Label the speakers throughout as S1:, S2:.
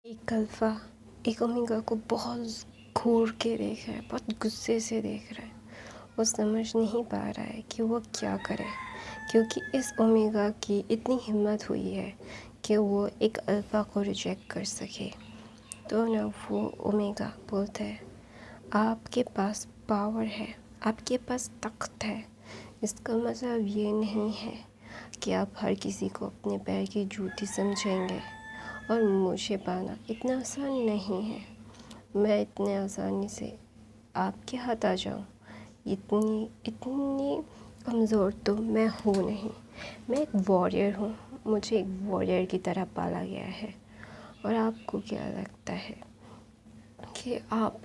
S1: एक अल्फ़ा एक ओमेगा को बहुत घूर के देख रहा है, बहुत गुस्से से देख रहा है। वो समझ नहीं पा रहा है कि वो क्या करे, क्योंकि इस ओमेगा की इतनी हिम्मत हुई है कि वो एक अल्फ़ा को रिजेक्ट कर सके। तो ना वो ओमेगा बोलता है, आपके पास पावर है, आपके पास ताकत है। इसका मतलब ये नहीं है कि आप हर किसी को अपने पैर की जूती समझेंगे, और मुझे पाना इतना आसान नहीं है। मैं इतने आसानी से आपके हाथ आ जाऊँ, इतनी इतनी कमज़ोर तो मैं हूँ नहीं। मैं एक वॉरियर हूँ, मुझे एक वॉरियर की तरह पाला गया है। और आपको क्या लगता है कि आप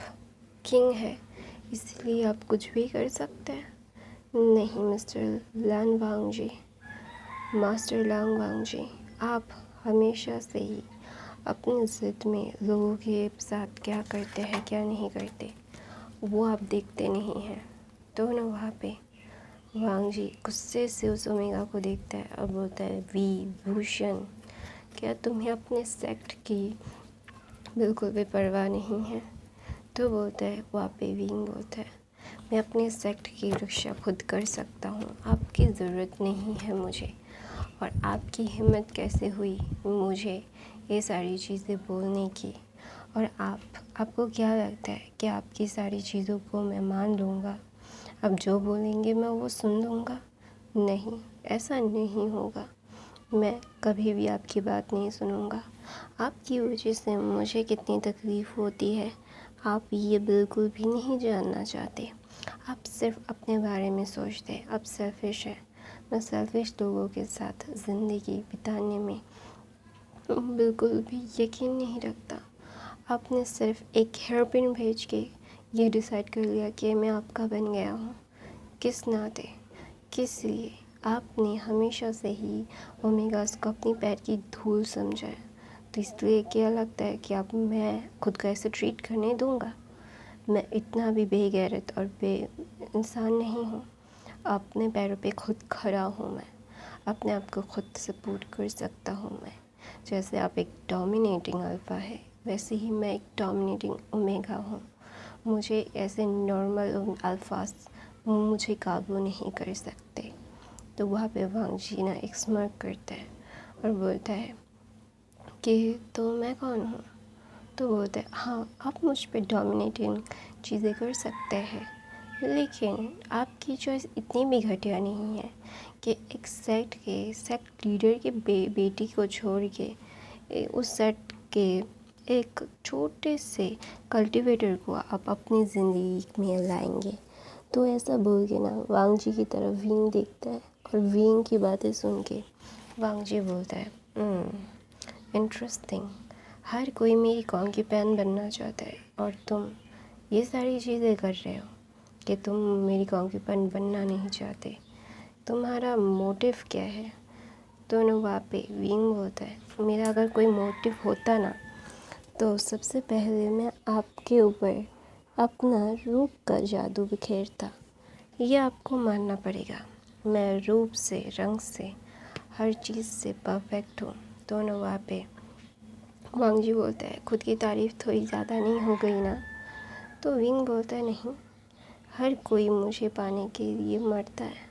S1: किंग हैं, इसलिए आप कुछ भी कर सकते हैं? नहीं मिस्टर लैन वांग जी, मास्टर लैंग वांग जी, आप हमेशा से ही अपनी ज़िद में लोगों के साथ क्या करते हैं क्या नहीं करते वो आप देखते नहीं हैं। तो ना वहाँ पे वांग जी गुस्से से उस ओमेगा को देखता है और बोलता है, वी भूषण, क्या तुम्हें अपने सेक्ट की बिल्कुल भी परवाह नहीं है? तो बोलता है, वहाँ पे विंग बोलता है, मैं अपने सेक्ट की रक्षा खुद कर सकता हूँ, आपकी ज़रूरत नहीं है मुझे। और आपकी हिम्मत कैसे हुई मुझे ये सारी चीज़ें बोलने की? और आपको क्या लगता है कि आपकी सारी चीज़ों को मैं मान लूँगा? आप जो बोलेंगे मैं वो सुन लूँगा? नहीं, ऐसा नहीं होगा। मैं कभी भी आपकी बात नहीं सुनूँगा। आपकी वजह से मुझे कितनी तकलीफ़ होती है आप ये बिल्कुल भी नहीं जानना चाहते। आप सिर्फ अपने बारे में सोचते हैं, आप सेल्फ़िश हैं। मैं सेल्फ़िश लोगों के साथ ज़िंदगी बिताने में बिल्कुल भी यकीन नहीं रखता। आपने सिर्फ एक हेयर पिन भेज के ये डिसाइड कर लिया कि मैं आपका बन गया हूँ। किस नाते, किस लिए? आपने हमेशा से ही ओमेगास को अपनी पैर की धूल समझा है। तो इसलिए क्या लगता है कि अब मैं खुद को ऐसे ट्रीट करने दूँगा? मैं इतना भी बेगैरत और बे इंसान नहीं हूँ। अपने पैरों पे खुद खड़ा हूँ मैं, अपने आप को खुद सपोर्ट कर सकता हूँ मैं। जैसे आप एक डोमिनेटिंग अल्फ़ा है, वैसे ही मैं एक डोमिनेटिंग ओमेगा हूँ। मुझे ऐसे नॉर्मल अल्फ़ास मुझे काबू नहीं कर सकते। तो वहाँ पे वांग जी ना एक स्मार्ट करता है और बोलता है कि तो मैं कौन हूँ? तो बोलते हैं, हाँ आप मुझ पे डोमिनेटिंग चीज़ें कर सकते हैं, लेकिन आपकी चॉइस इतनी भी घटिया नहीं है कि एक सेक्ट लीडर के बेटी को छोड़ के उस सेक्ट के एक छोटे से कल्टीवेटर को आप अपनी ज़िंदगी में लाएंगे। तो ऐसा बोल के ना वांग जी की तरफ विंग देखता है और विंग की बातें सुन के वांग जी बोलता है, इंटरेस्टिंग, हर कोई मेरी कॉन्क्यूपेन बनना चाहता है और तुम ये सारी चीज़ें कर रहे हो कि तुम मेरी कॉन्क्यूपेन बनना नहीं चाहते। तुम्हारा मोटिव क्या है? दोनों वहाँ पे विंग बोलता है, मेरा अगर कोई मोटिव होता ना तो सबसे पहले मैं आपके ऊपर अपना रूप का जादू बिखेरता। ये आपको मानना पड़ेगा, मैं रूप से, रंग से, हर चीज़ से परफेक्ट हूँ। दोनों वहाँ पे वांग जी बोलता है, खुद की तारीफ़ थोड़ी ज़्यादा नहीं हो गई ना? तो विंग बोलता है, नहीं, हर कोई मुझे पाने के लिए मरता है,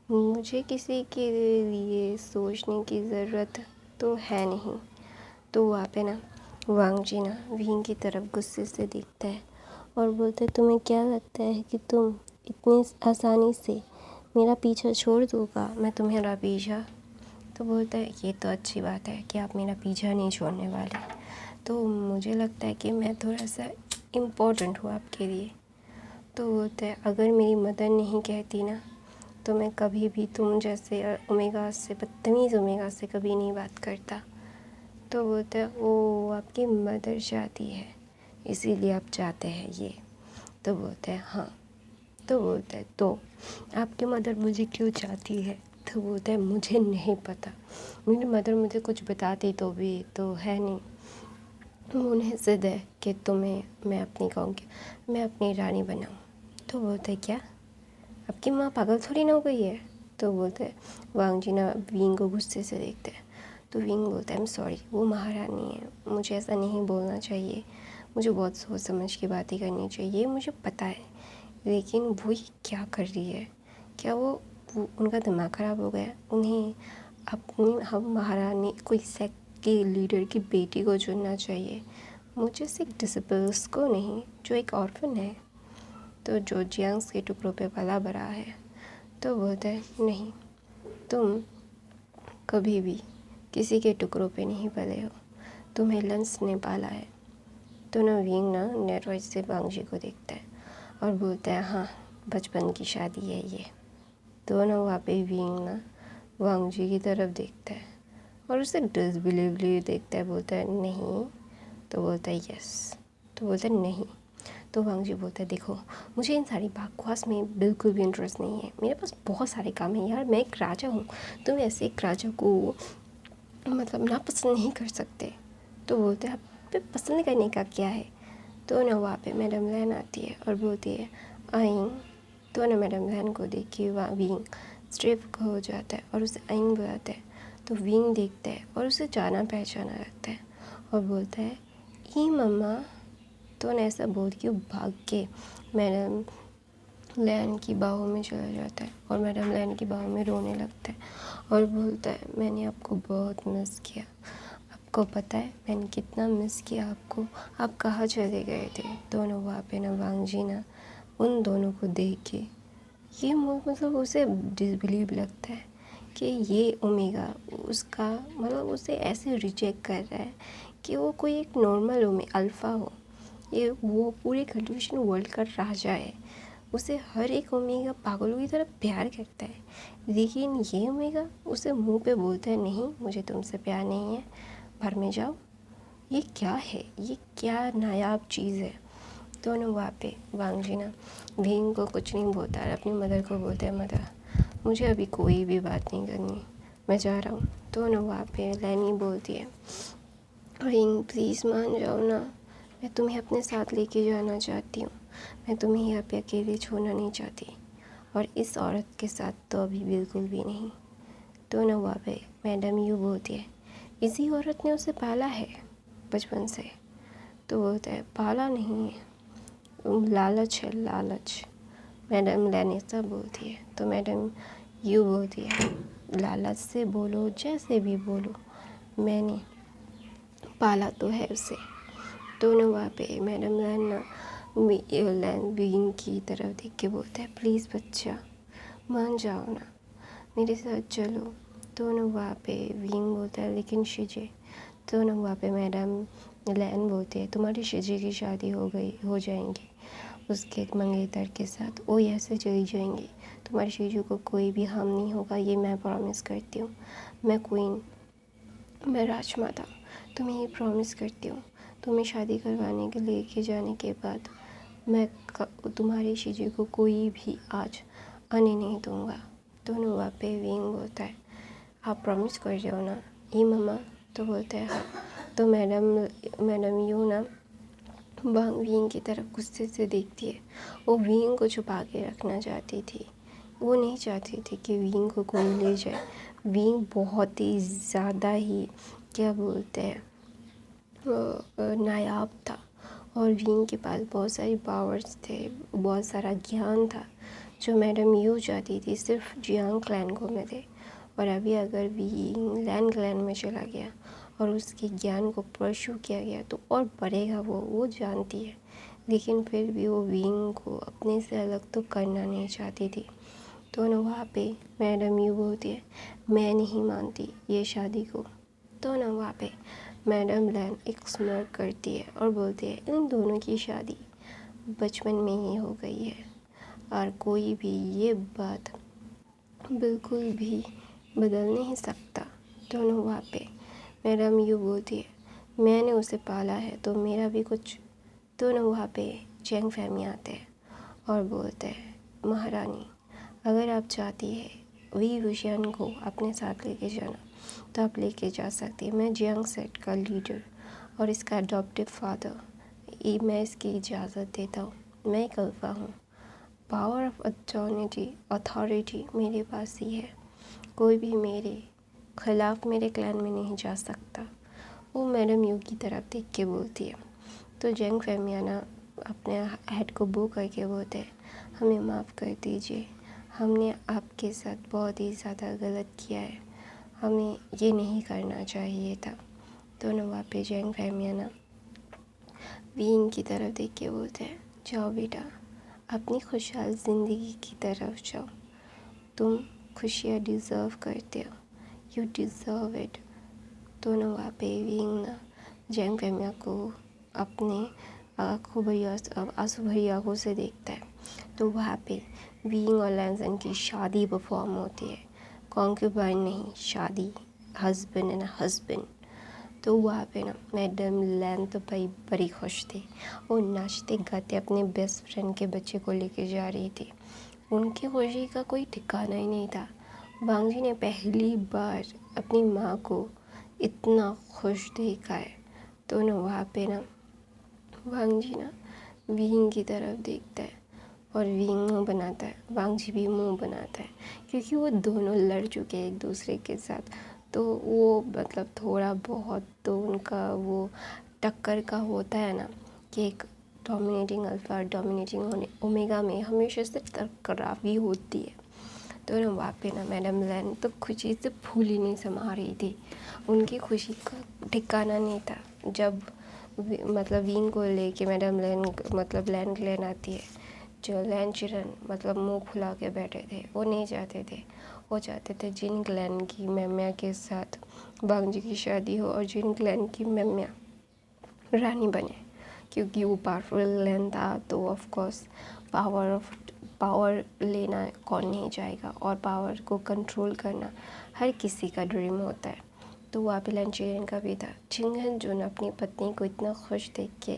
S1: मुझे किसी के लिए सोचने की ज़रूरत तो है नहीं। तो वहाँ पे ना वांग जी ना विंग की तरफ गुस्से से देखता है और बोलता है, तुम्हें क्या लगता है कि तुम इतनी आसानी से मेरा पीछा छोड़ दोगा? मैं तुम्हारा पीछा? तो बोलता है, ये तो अच्छी बात है कि आप मेरा पीछा नहीं छोड़ने वाले। तो मुझे लगता है कि मैं थोड़ा सा इम्पोर्टेंट हूँ आपके लिए। तो बोलता है, अगर मेरी मदर नहीं कहती ना तो मैं कभी भी तुम जैसे ओमेगा से, बदतमीज़ ओमेगा से कभी नहीं बात करता। तो बोलता है, ओ आपकी मदर चाहती है इसीलिए आप चाहते हैं ये? तो बोलता है, हाँ। तो बोलता है, तो आपकी मदर मुझे क्यों चाहती है? तो बोलता है, मुझे नहीं पता, मेरी मदर मुझे कुछ बताती तो भी तो है नहीं। उन्हें ज़िद है कि तुम्हें मैं अपनी कहूँगी, मैं अपनी रानी बनाऊँ। तो बोलते है, क्या आपकी माँ पागल थोड़ी ना हो गई है? तो बोलते हैं वांग जी ना विंग को गुस्से से देखते हैं। तो विंग बोलता है, आई एम सॉरी, वो महारानी है, मुझे ऐसा नहीं बोलना चाहिए, मुझे बहुत सोच समझ के बातें करनी चाहिए, मुझे पता है, लेकिन वो ये क्या कर रही है? क्या वो उनका दिमाग ख़राब हो गया? उन्हें अपनी हम महारानी कोई सेक्ट की लीडर की बेटी को चुनना चाहिए, मुझे सिर्फ डिसेबल्स को नहीं, जो एक ऑर्फन है, तो जो जियांग्स के टुकड़ों पे पला बड़ा है। तो बोलता है, नहीं, तुम कभी भी किसी के टुकड़ों पे नहीं पले हो, तुम्हें लंस ने पाला है। तो ना विंग ना नेरोज से वांगजी को देखता है और बोलता है, हाँ, बचपन की शादी है ये। तो ना वहाँ पे विंग ना वांगजी की तरफ देखता है और उसे डिसबिलीवली देखता है, बोलता है नहीं। तो बोलता है यस। तो बोलता है नहीं। तो वांगजी बोलता है, देखो, मुझे इन सारी बकवास में बिल्कुल भी इंटरेस्ट नहीं है, मेरे पास बहुत सारे काम हैं यार, मैं एक राजा हूँ, तुम ऐसे एक राजा को मतलब नापसंद नहीं कर सकते। तो बोलते हैं, आप पे पसंद करने का क्या है? तो ना वहाँ पे मैडम लैन आती है और बोलती है, आइंग। तो ना मैडम लैन को देख के वहाँ विंग स्ट्रेफ हो जाता है और उसे आइंग बुलाता है। तो विंग देखता है और उसे जाना पहचाना लगता है और बोलता है, ई मम्मा। तो ना ऐसा बोल के वो भाग के मैडम लैन की बाहों में चला जाता है और मैडम लैन की बाहों में रोने लगता है और बोलता है, मैंने आपको बहुत मिस किया, आपको पता है मैंने कितना मिस किया आपको, आप कहाँ चले गए थे? दोनों वहाँ पे ना वांगजी ना उन दोनों को देख के ये मतलब उसे डिसबिलीव लगता है कि ये ओमेगा उसका मतलब उसे ऐसे रिजेक्ट कर रहा है कि वो कोई एक नॉर्मल अल्फ़ा हो, ये वो पूरे कंफ्यूजन वर्ल्ड का राजा है, उसे हर एक ओमेगा पागलों की तरह प्यार करता है, लेकिन ये ओमेगा उसे मुंह पे बोलता है, नहीं, मुझे तुमसे प्यार नहीं है, घर में जाओ। ये क्या है? ये क्या नायाब चीज़ है? दोनों वहाँ पे वांगजी ना विंग को कुछ नहीं बोलता है, अपनी मदर को बोलता है, मदर, मुझे अभी कोई भी बात नहीं करनी, मैं जा रहा हूँ। दोनों वहाँ पे लैनी बोलती है, विंग प्लीज़ मान जाओ ना, मैं तुम्हें अपने साथ लेके जाना चाहती हूँ, मैं तुम्हें यहाँ पे अकेले छोड़ना नहीं चाहती, और इस औरत के साथ तो अभी बिल्कुल भी नहीं। तो ना वहाँ पे मैडम यू बोलती है, इसी औरत ने उसे पाला है बचपन से। तो बोलता है, पाला नहीं है, लालच है, लालच। मैडम लैनिस्टर बोलती है। तो मैडम यू बोलती है, लालच से बोलो जैसे भी बोलो, मैंने पाला तो है उसे। दोनों वहाँ पे मैडम लैन विंग की तरफ देख के बोलता है, प्लीज़ बच्चा मान जाओ ना, मेरे साथ चलो। दोनों वहाँ पे विंग बोलता है, लेकिन शिजे। दोनों वहाँ पे मैडम लैन बोलते हैं, तुम्हारी शिजे की शादी हो जाएंगी उसके मंगेतर के साथ, वो ऐसे चली जाएंगी, तुम्हारी शिजू को कोई भी हार्म नहीं होगा, ये मैं प्रॉमिस करती हूँ, मैं क्वीन, मैं राजमाता, तुम्हें ये प्रॉमिस करती हूँ। तुम्हें शादी करवाने के लेके जाने के बाद मैं तुम्हारी शिजू को कोई भी आज आने नहीं दूँगा। दोनों वहाँ पे विंग बोलता है, आप प्रॉमिस कर रहे हो ना ई मम्मा? तो बोलता है हाँ। तो मैडम यू ना विंग की तरफ गुस्से से देखती है, वो विंग को छुपा के रखना चाहती थी, वो नहीं चाहती थी कि विंग को कोई ले जाए। विंग बहुत ही ज़्यादा ही क्या बोलते हैं नायाब था और विंग के पास बहुत सारी पावर्स थे, बहुत सारा ज्ञान था, जो मैडम यू चाहती थी सिर्फ जियांग क्लैन को मिले। और अभी अगर विंग लैन क्लैन में चला गया और उसके ज्ञान को परस्यू किया गया तो और बढ़ेगा, वो जानती है, लेकिन फिर भी वो विंग को अपने से अलग तो करना नहीं चाहती थी। तो ना वहाँ पे मैडम यू बोलती है, मैं नहीं मानती ये शादी को। तो ना वहाँ पे मैडम लैन एक स्मर्क करती है और बोलती है, इन दोनों की शादी बचपन में ही हो गई है और कोई भी ये बात बिल्कुल भी बदल नहीं सकता। दोनों वहाँ पे मैडम यू बोलती है, मैंने उसे पाला है तो मेरा भी कुछ। दोनों वहाँ पे चैंग फैमी आते हैं और बोलते हैं, महारानी, अगर आप चाहती है वी विशियन को अपने साथ लेके जाना तो आप लेके जा सकती हैं, मैं जियांग सेट का लीडर और इसका अडॉप्टिव फादर, मैं इसकी इजाज़त देता हूँ, मैं एक अल्फ़ा हूँ, पावर ऑफ अथॉरिटी मेरे पास ही है, कोई भी मेरे ख़िलाफ़ मेरे क्लैन में नहीं जा सकता। वो मैडम यू की तरफ देख के बोलती है। तो जंग फैमियाना अपने हेड को बो करके बोलते हैं, हमें माफ़ कर दीजिए, हमने आपके साथ बहुत ही ज़्यादा गलत किया है, हमें ये नहीं करना चाहिए था। तो वहाँ पे जंग फैमियाना विंग की तरफ देख के बोलते हैं, जाओ बेटा, अपनी खुशहाल ज़िंदगी की तरफ जाओ, तुम खुशियाँ डिज़र्व करते हो, यू डिज़र्व इट। तो वहाँ पे विंग जंग फैमिया को अपने आंसू भरी आंखों से देखता है। तो वहाँ पे विंग और लैंसन की शादी परफॉर्म होती है। कॉन्क्यूबाइन नहीं, शादी, हस्बैंड एंड हस्बैंड। तो वहाँ पे मैडम लैन तो भाई बड़ी खुश थी। वो नाचते गाते अपने बेस्ट फ्रेंड के बच्चे को लेके जा रही थी। उनकी खुशी का कोई ठिकाना ही नहीं था। वांग जी ने पहली बार अपनी माँ को इतना खुश देखा है। तो वहाँ पे वांग जी विंग की तरफ देखता है और विंग मुँह बनाता है, वांग जी भी मुँह बनाता है, क्योंकि वो दोनों लड़ चुके हैं एक दूसरे के साथ। तो वो मतलब थोड़ा बहुत तो उनका वो टक्कर का होता है ना, कि एक डोमिनेटिंग अल्फा डोमिनेटिंग ओमेगा में हमेशा से टकरावी होती है। तो वहाँ पे मैडम लैन तो खुशी से फूल ही नहीं समा रही थी। उनकी खुशी का ठिकाना नहीं था। जब मतलब विंग को लेके मैडम लैन मतलब लैन ग्लैन आती है, जो लैन चिरन मतलब मुंह फुला के बैठे थे, वो नहीं चाहते थे। वो चाहते थे जिन ग्लैन की मेम्या के साथ वांग जी की शादी हो और जिन ग्लैन की मेम्या रानी बने, क्योंकि वो पावरफुल लैन था। तो ऑफ कोर्स पावर लेना कौन नहीं चाहेगा, और पावर को कंट्रोल करना हर किसी का ड्रीम होता है। तो वहाँ पे लैन चिरन का भी था। चिंगन जो अपनी पत्नी को इतना खुश देख के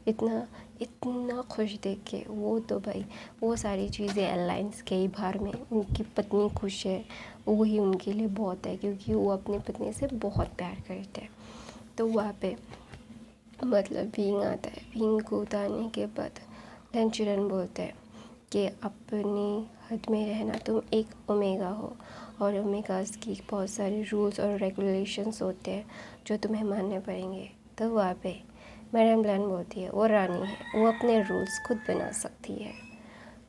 S1: इतना खुश देख के, वो तो भाई वो सारी चीज़ें अलायंस के ही बाहर में उनकी पत्नी खुश है, वही उनके लिए बहुत है, क्योंकि वो अपनी पत्नी से बहुत प्यार करते हैं। तो वहाँ पे मतलब विंग आता है। विंग को उतारने के बाद लैन चिरन बोलते हैं कि अपनी हद में रहना, तुम एक ओमेगा हो और ओमेगास की बहुत सारे रूल्स और रेगुलेशंस होते हैं जो तुम्हें मानने पड़ेंगे। तो वहाँ पे मैडम लैन बोलती है, वो रानी है, वो अपने रूल्स खुद बना सकती है।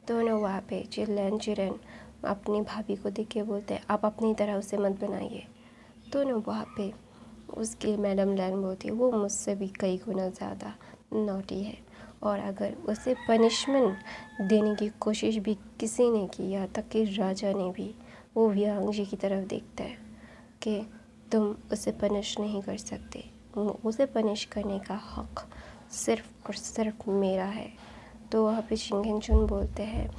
S1: तो वहाँ पे लैन चिरन अपनी भाभी को देख के बोलते हैं, आप अपनी तरह उसे मत बनाइए। तो वहाँ पे उसकी मैडम लैन बोलती है, वो मुझसे भी कई गुना ज़्यादा नॉटी है, और अगर उसे पनिशमेंट देने की कोशिश भी किसी ने की, यहाँ तक कि राजा ने भी, वो वांग जी की तरफ देखता है कि तुम उसे पनिश नहीं कर सकते, उसे पनिश करने का हक़ सिर्फ़ और सिर्फ मेरा है। तो वहाँ पे शिंगन चुन बोलते हैं,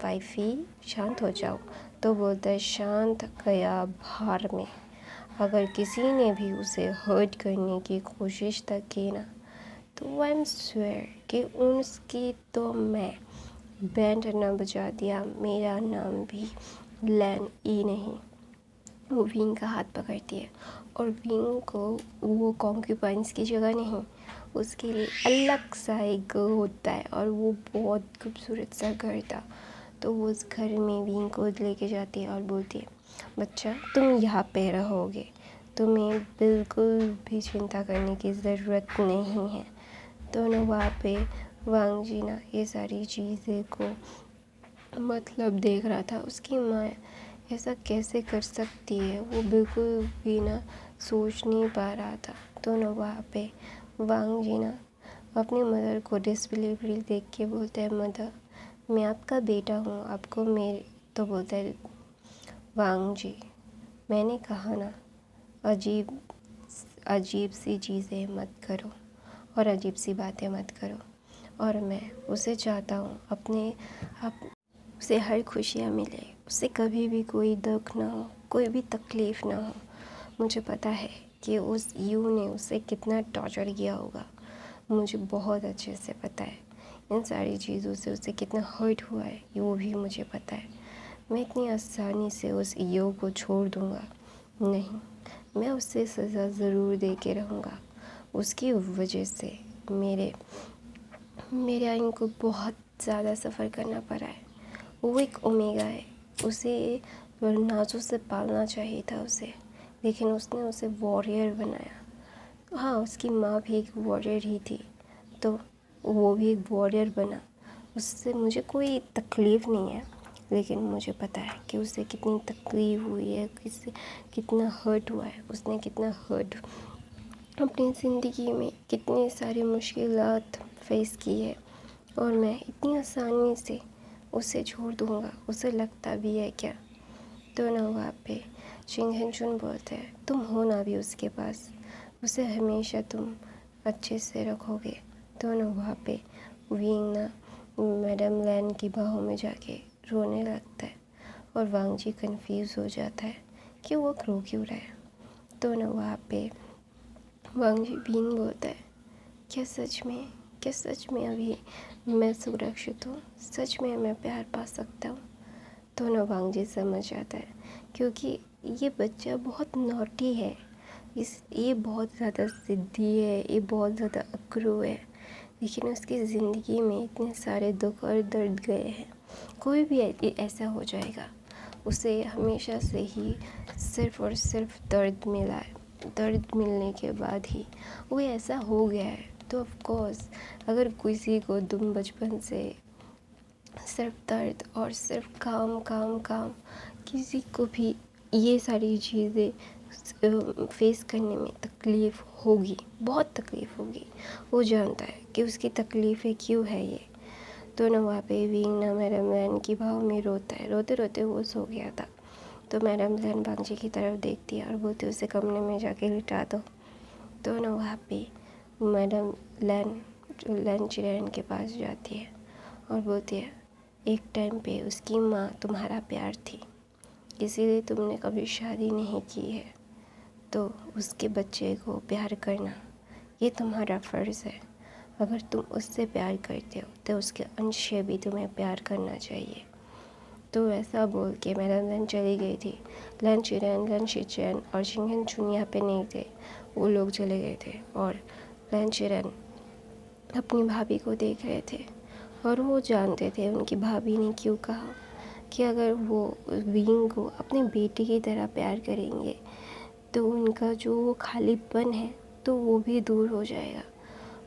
S1: वाइफ़ी शांत हो जाओ। तो बोलता है, शांत गया भार में, अगर किसी ने भी उसे हर्ट करने की कोशिश तक की ना, तो आई एम स्वेयर कि उसकी तो मैं बैंड न बजा दिया, मेरा नाम भी लैन ई नहीं। वो विंग का हाथ पकड़ती है, और विंग को वो कॉन्क्यूपाइंस की जगह नहीं, उसके लिए अलग सा एक घर होता है, और वो बहुत खूबसूरत सा घर था। तो वो उस घर में विंग को लेके जाती है और बोलती है, बच्चा तुम यहाँ पे रहोगे, तुम्हें बिल्कुल भी चिंता करने की ज़रूरत नहीं है। तो वहाँ पे वांग जी ये सारी चीज़ें को मतलब देख रहा था। उसकी माँ ऐसा कैसे कर सकती है, वो बिल्कुल भी सोच नहीं पा रहा था। तो वहाँ पे वांग जी अपनी मदर को डिसबिलीवरी देख के बोलते हैं, मदर मैं आपका बेटा हूँ, आपको मेरे। तो बोलता है वांग जी, मैंने कहा ना, अजीब अजीब सी चीज़ें मत करो और अजीब सी बातें मत करो, और मैं उसे चाहता हूँ अपने आप उसे हर खुशियाँ मिले, उसे कभी भी कोई दुख ना हो, कोई भी तकलीफ़ ना हो। मुझे पता है कि उस यू ने उसे कितना टॉर्चर किया होगा, मुझे बहुत अच्छे से पता है। इन सारी चीज़ों से उसे कितना हर्ट हुआ है, ये वो भी मुझे पता है। मैं इतनी आसानी से उस यू को छोड़ दूँगा नहीं, मैं उससे सज़ा ज़रूर दे के रहूँगा। उसकी वजह से मेरे आइन को बहुत ज़्यादा सफ़र करना पड़ा है। वो एक ओमेगा है, उसे वरना तो उसे पालना चाहिए था उसे, लेकिन उसने उसे वॉरियर बनाया। हाँ, उसकी माँ भी एक वॉरियर ही थी, तो वो भी एक वॉरियर बना। उससे मुझे कोई तकलीफ़ नहीं है, लेकिन मुझे पता है कि उसे कितनी तकलीफ़ हुई है, किससे कितना हर्ट हुआ है, उसने कितना हर्ट अपनी ज़िंदगी में कितनी सारी मुश्किलात फेस की है, और मैं इतनी आसानी से उसे छोड़ दूँगा, उसे लगता भी है क्या? तो ना वहाँ पे चिंगेंचुन बोलते हैं, तुम हो ना भी उसके पास, उसे हमेशा तुम अच्छे से रखोगे। तो ना वहाँ पे विंग ना मैडम लैन की बाहों में जाके रोने लगता है, और वांग जी कन्फ्यूज़ हो जाता है कि वो रो क्यों रहा है। तो ना वहाँ पे वांग जी बीन बोलता है, क्या सच में अभी मैं सुरक्षित हूँ? सच में मैं प्यार पा सकता हूँ? तो ना वांग जी समझ आता है, क्योंकि ये बच्चा बहुत नॉटी है, ये बहुत ज़्यादा ज़िद्दी है, ये बहुत ज़्यादा अकड़ू है, लेकिन उसकी ज़िंदगी में इतने सारे दुख और दर्द गए हैं। कोई भी ऐसा हो जाएगा, उसे हमेशा से ही सिर्फ़ और सिर्फ दर्द मिला है। दर्द मिलने के बाद ही वो ऐसा हो गया है। तो ऑफ कोर्स अगर किसी को तुम बचपन से सिर्फ दर्द और सिर्फ काम काम काम, किसी को भी ये सारी चीज़ें फेस करने में तकलीफ़ होगी, बहुत तकलीफ़ होगी। वो जानता है कि उसकी तकलीफ़ें क्यों है ये। तो ना वहाँ पे विंग ना मैडम लैन की भाव में रोता है, रोते रोते वो सो गया था। तो मैडम लैन वांग जी की तरफ देखती है और बोलती है, उसे कमरे में जाके लिटा दो। तो ना वहाँ पे मैडम लैन चिरैन के पास जाती है और बोलती है, एक टाइम पे उसकी माँ तुम्हारा प्यार थी, इसीलिए तुमने कभी शादी नहीं की है। तो उसके बच्चे को प्यार करना ये तुम्हारा फ़र्ज़ है। अगर तुम उससे प्यार करते हो तो उसके अंश से भी तुम्हें प्यार करना चाहिए। तो ऐसा बोल के मैडम लैन चली गई थी। लैन चिरैन, लैन शिचैन और चिंगेंचुन यहाँ पे नहीं थे, वो लोग चले गए थे, और लैन चिरैन अपनी भाभी को देख रहे थे, और वो जानते थे उनकी भाभी ने क्यों कहा कि अगर वो विंग को अपने बेटे की तरह प्यार करेंगे तो उनका जो वो खालीपन है तो वो भी दूर हो जाएगा।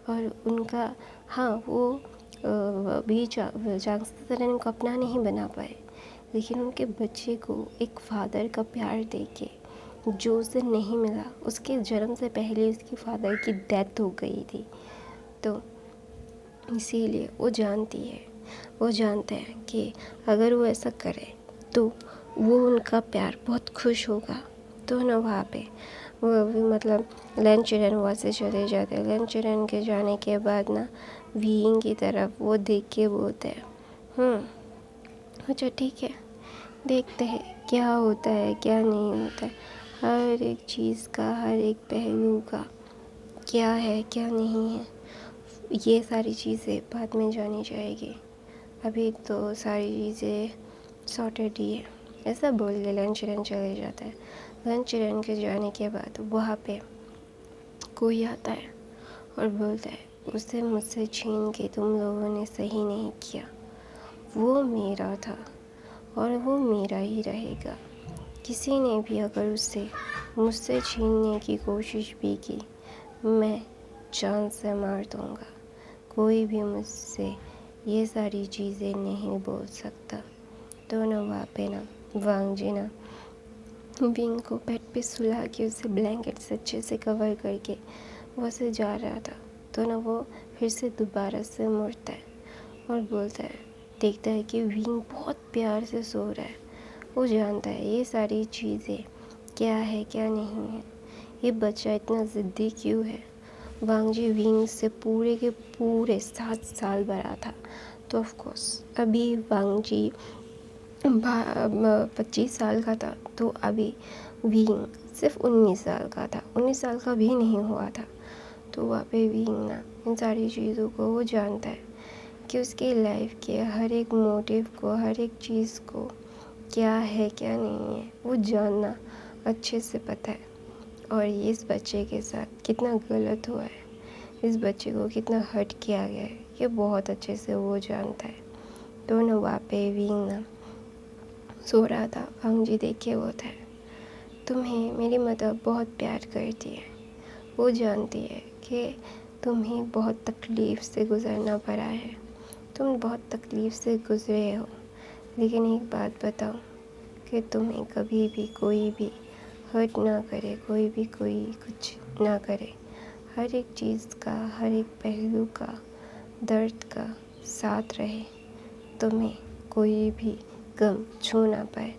S1: और उनका, हाँ, वो भी चांगस्तारन को अपना नहीं बना पाए, लेकिन उनके बच्चे को एक फादर का प्यार देके जो उसे नहीं मिला, उसके जन्म से पहले उसकी फादर की डेथ हो गई थी। तो इसीलिए वो जानते हैं कि अगर वो ऐसा करे तो वो उनका प्यार बहुत खुश होगा। तो ना वहाँ पे वो भी मतलब लैन चिरैन वहाँ से चले जाते हैं। लैन चिरैन के जाने के बाद ना विंग की तरफ वो देख के बोलते हैं, अच्छा ठीक है, देखते हैं क्या होता है क्या नहीं होता है, हर एक चीज़ का, हर एक पहलू का क्या है क्या नहीं है, ये सारी चीज़ें बाद में जानी जाएगी, अभी तो सारी चीज़ें सॉर्टेड ही है। ऐसा बोल के लंच रन चले जाता है। लंच रन के जाने के बाद वहाँ पे कोई आता है और बोलता है, उसे मुझसे छीन के तुम लोगों ने सही नहीं किया, वो मेरा था और वो मेरा ही रहेगा। किसी ने भी अगर उसे मुझसे छीनने की कोशिश भी की, मैं जान से मार दूँगा। कोई भी मुझसे ये सारी चीज़ें नहीं बोल सकता। तो ना वहाँ पे ना वांग जी ना विंग को बेड पे सुला के उसे ब्लैंकेट से अच्छे से कवर करके वो से जा रहा था। तो ना वो फिर से दोबारा से मुड़ता है और बोलता है, देखता है कि विंग बहुत प्यार से सो रहा है। वो जानता है ये सारी चीज़ें क्या है क्या नहीं है, ये बच्चा इतना ज़िद्दी क्यों है। वांग जी विंग से पूरे के पूरे 7 साल बड़ा था। तो ऑफ कोर्स अभी वांग जी 25 साल का था, तो अभी विंग सिर्फ 19 साल का था, 19 साल का भी नहीं हुआ था। तो वहाँ पे विंग ना इन सारी चीज़ों को वो जानता है कि उसकी लाइफ के हर एक मोटिव को, हर एक चीज़ को क्या है क्या नहीं है, वो जानना अच्छे से पता है। और इस बच्चे के साथ कितना गलत हुआ है, इस बच्चे को कितना हर्ट किया गया है, ये बहुत अच्छे से वो जानता है। तो ना वहाँ पे विंग ना सो रहा था, वांग जी देख के वो थे। तुम्हें मेरी मदर बहुत प्यार करती है। वो जानती है कि तुम्हें बहुत तकलीफ़ से गुज़रना पड़ा है, तुम बहुत तकलीफ़ से गुज़रे हो। लेकिन एक बात बताओ कि तुम्हें कभी भी कोई भी हर्ट ना करे, कोई भी कोई कुछ ना करे। हर एक चीज़ का, हर एक पहलू का, दर्द का साथ रहे, तुम्हें कोई भी गम छू ना पाए।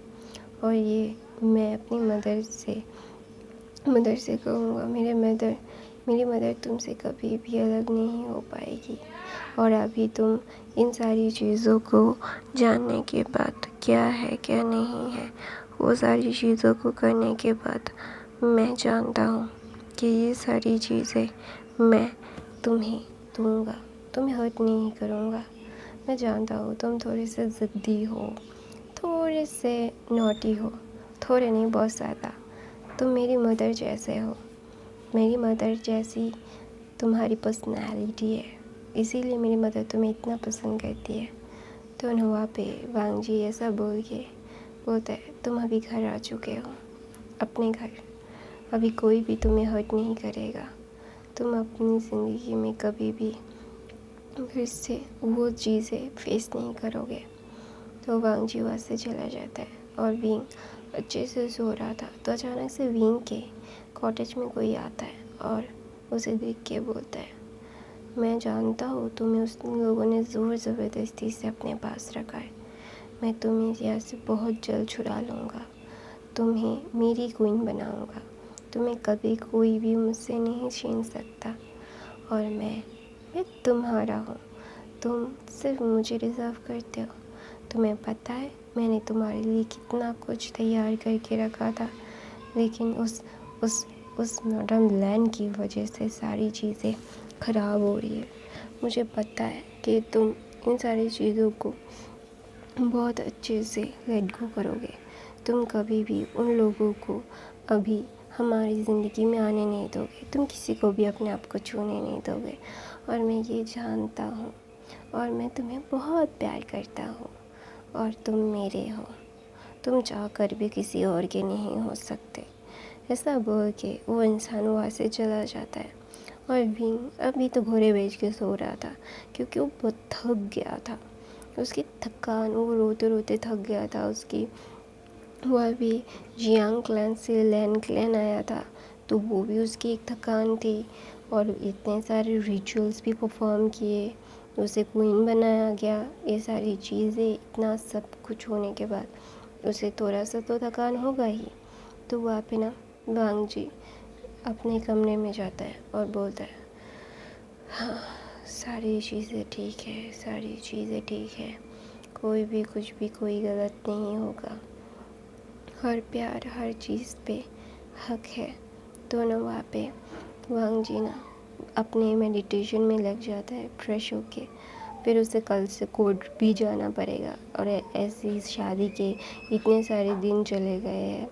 S1: और ये मैं अपनी मदर से कहूँगा, मेरी मदर तुमसे कभी भी अलग नहीं हो पाएगी। और अभी तुम इन सारी चीज़ों को जानने के बाद क्या है क्या नहीं है, वो सारी चीज़ों को करने के बाद मैं जानता हूँ कि ये सारी चीज़ें मैं तुम्हें दूँगा, तुम्हें हर्ट नहीं करूँगा। मैं जानता हूँ तुम थोड़े से ज़िद्दी हो, थोड़े से नॉटी हो, थोड़े नहीं बहुत ज़्यादा। तुम मेरी मदर जैसे हो, मेरी मदर जैसी तुम्हारी पर्सनैलिटी है, इसीलिए मेरी मदर तुम्हें इतना पसंद करती है। तो वहाँ पे वांग जी ऐसा बोल के बोलता है, तुम अभी घर आ चुके हो, अपने घर। अभी कोई भी तुम्हें हर्ट नहीं करेगा। तुम अपनी ज़िंदगी में कभी भी फिर से वो चीज़ें फेस नहीं करोगे। तो वांग जी वहाँ से चला जाता है और विंग अच्छे से सो रहा था। तो अचानक से विंग के कॉटेज में कोई आता है और उसे देख के बोलता है, मैं जानता हूँ तुम्हें उस लोगों ने ज़ोर ज़बरदस्ती से अपने पास रखा है। मैं तुम्हें यहाँ से बहुत जल्द छुड़ा लूँगा, तुम्हें मेरी क्वीन बनाऊँगा। तुम्हें कभी कोई भी मुझसे नहीं छीन सकता। और मैं तुम्हारा हूँ। तुम सिर्फ मुझे डिज़र्व करते हो। तुम्हें पता है मैंने तुम्हारे लिए कितना कुछ तैयार करके रखा था, लेकिन उस मैडम लैन की वजह से सारी चीज़ें ख़राब हो रही है। मुझे पता है कि तुम इन सारी चीज़ों को बहुत अच्छे से लेट गो करोगे। तुम कभी भी उन लोगों को अभी हमारी ज़िंदगी में आने नहीं दोगे। तुम किसी को भी अपने आप को छूने नहीं दोगे। और मैं ये जानता हूँ और मैं तुम्हें बहुत प्यार करता हूँ और तुम मेरे हो। तुम चाहकर भी किसी और के नहीं हो सकते। ऐसा बोल के वो इंसान वहाँ से चला जाता है। और विंग अभी तो घोड़े बेच के सो रहा था क्योंकि वो बहुत थक गया था। उसकी थकान, वो रोते रोते थक गया था। उसकी वह भी जियांग क्लैन से लैन क्लैन आया था, तो वो भी उसकी एक थकान थी। और इतने सारे रिचुअल्स भी परफॉर्म किए, उसे क्वीन बनाया गया। ये सारी चीज़ें, इतना सब कुछ होने के बाद उसे थोड़ा सा तो थकान होगा ही। तो वहाँ पे ना वांग जी अपने कमरे में जाता है और बोलता है, हाँ सारी चीज़ें ठीक है, सारी चीज़ें ठीक है, कोई भी कुछ भी कोई गलत नहीं होगा। हर प्यार हर चीज़ पे हक है। दोनों वहाँ पे वांग जी ना अपने मेडिटेशन में लग जाता है फ्रेश होके। फिर उसे कल से कोर्ट भी जाना पड़ेगा। और ऐसी इस शादी के इतने सारे दिन चले गए हैं,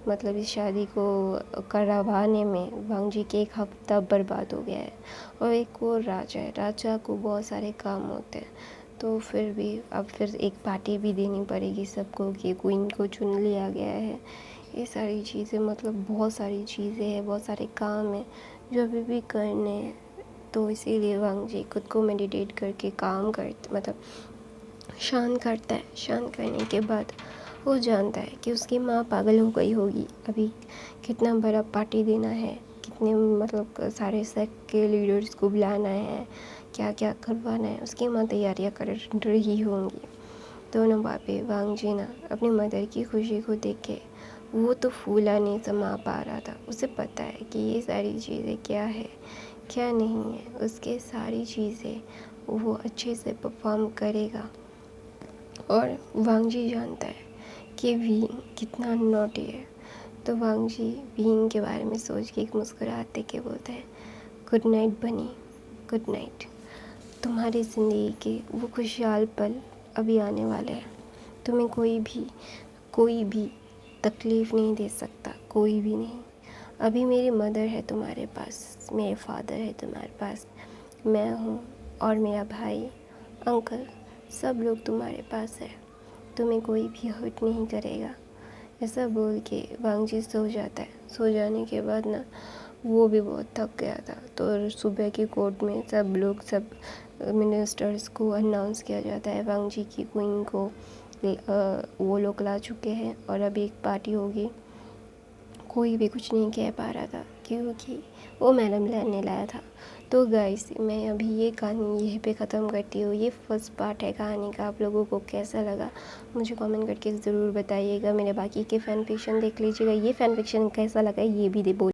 S1: मतलब इस शादी को करवाने में वांग जी के एक हफ्ता बर्बाद हो गया है। और एक और राजा है, राजा को बहुत सारे काम होते हैं, तो फिर भी अब फिर एक पार्टी भी देनी पड़ेगी सबको कि क्वीन को चुन लिया गया है। ये सारी चीज़ें, मतलब बहुत सारी चीज़ें हैं, बहुत सारे काम हैं जो अभी भी करने हैं। तो इसीलिए वांग जी खुद को मेडिटेट करके काम करते, मतलब शांत करता है। शांत करने के बाद वो जानता है कि उसकी माँ पागल हो गई होगी। अभी कितना बड़ा पार्टी देना है, कितने मतलब सारे सेक्ट के लीडर्स को बुलाना है, क्या क्या करवाना है, उसकी माँ तैयारियाँ कर रही होंगी। दोनों बापे वांग जी ना अपनी मदर की खुशी को देख के वो तो फूला नहीं समा पा रहा था। उसे पता है कि ये सारी चीज़ें क्या है क्या नहीं है। उसके सारी चीज़ें वो अच्छे से परफॉर्म करेगा। और वांग जी जानता है कि विंग कितना नॉटी है। तो वांग जी विंग के बारे में सोच के एक मुस्कुराते के बोलते हैं, गुड नाइट बनी, गुड नाइट। तुम्हारी ज़िंदगी के वो खुशहाल पल अभी आने वाले हैं। तुम्हें कोई भी तकलीफ़ नहीं दे सकता, कोई भी नहीं। अभी मेरी मदर है तुम्हारे पास, मेरे फादर है तुम्हारे पास, मैं हूँ और मेरा भाई, अंकल, सब लोग तुम्हारे पास है। तुम्हें कोई भी हर्ट नहीं करेगा। ऐसा बोल के वांग जी सो जाता है। सो जाने के बाद ना वो भी बहुत थक गया था। तो सुबह की कोर्ट में सब मिनिस्टर्स को अनाउंस किया जाता है वांग जी की क्वीन को वो लोग ला चुके हैं और अभी एक पार्टी होगी। कोई भी कुछ नहीं कह पा रहा था क्योंकि वो मैडम ने लाया था। तो गाइस मैं अभी ये कहानी यहीं पे ख़त्म करती हूँ। ये फर्स्ट पार्ट है कहानी का। आप लोगों को कैसा लगा मुझे कमेंट करके ज़रूर बताइएगा। मेरे बाकी के फ़ैन फिक्शन देख लीजिएगा। ये फ़ैन फिक्शन कैसा लगा ये भी बोल